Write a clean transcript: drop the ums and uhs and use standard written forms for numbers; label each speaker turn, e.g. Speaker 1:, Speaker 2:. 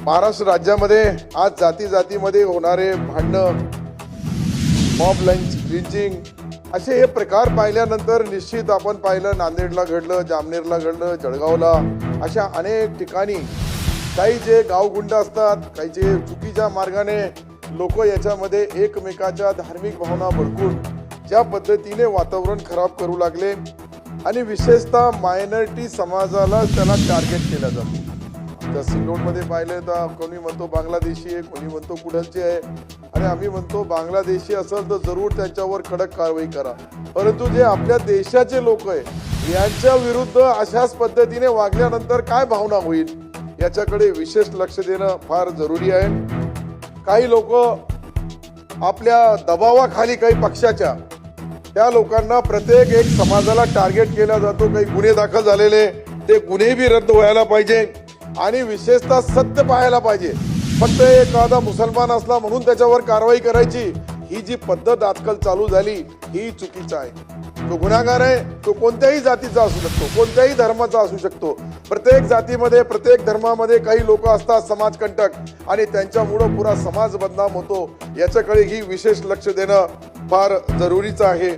Speaker 1: महाराष्ट्र राज्यामध्ये आज जाती जातीमध्ये होणारे भांडणं, मॉब लिंचिंग असे हे प्रकार पाहिल्यानंतर निश्चित आपण पाहिलं, नांदेडला घडलं, जामनेरला घडलं, जळगावला, अशा अनेक ठिकाणी काही जे गावगुंड असतात, काही जे चुकीच्या मार्गाने लोक याच्यामध्ये एकमेकाच्या धार्मिक भावना भडकून ज्या पद्धतीने वातावरण खराब करू लागले आणि विशेषतः मायनॉरिटी समाजाला त्याला टार्गेट केलं जातं. त्या सिल्लोडमध्ये पाहिलं तर कोणी म्हणतो बांगलादेशी आहे, कोणी म्हणतो कुठलचे आहे, आणि आम्ही म्हणतो बांगलादेशी असेल तर जरूर त्यांच्यावर कडक कारवाई करा. परंतु जे आपल्या देशाचे लोक आहे यांच्या विरुद्ध अशाच पद्धतीने वागल्यानंतर काय भावना होईल याच्याकडे विशेष लक्ष देणं फार जरुरी आहे. काही लोक आपल्या दबावाखाली, काही पक्षाच्या त्या लोकांना प्रत्येक एक समाजाला टार्गेट केला जातो. काही गुन्हे दाखल झालेले ते गुन्हेही रद्द व्हायला पाहिजे आणि विशेषतः सत्य पाहायला पाहिजे. फक्त एखादा मुसलमान असला म्हणून त्याच्यावर कारवाई करायची, ही जी पद्धत आजकाल चालू झाली ही चुकीचं आहे. तो गुन्हेगार आहे, तो कोणत्याही जातीचा असू शकतो, कोणत्याही धर्माचा असू शकतो. प्रत्येक जातीमध्ये, प्रत्येक धर्मामध्ये काही लोक असतात समाजकंटक, आणि त्यांच्यामुळं पुरा समाज बदनाम होतो. याच्याकडे ही विशेष लक्ष देणं फार जरुरीचं आहे.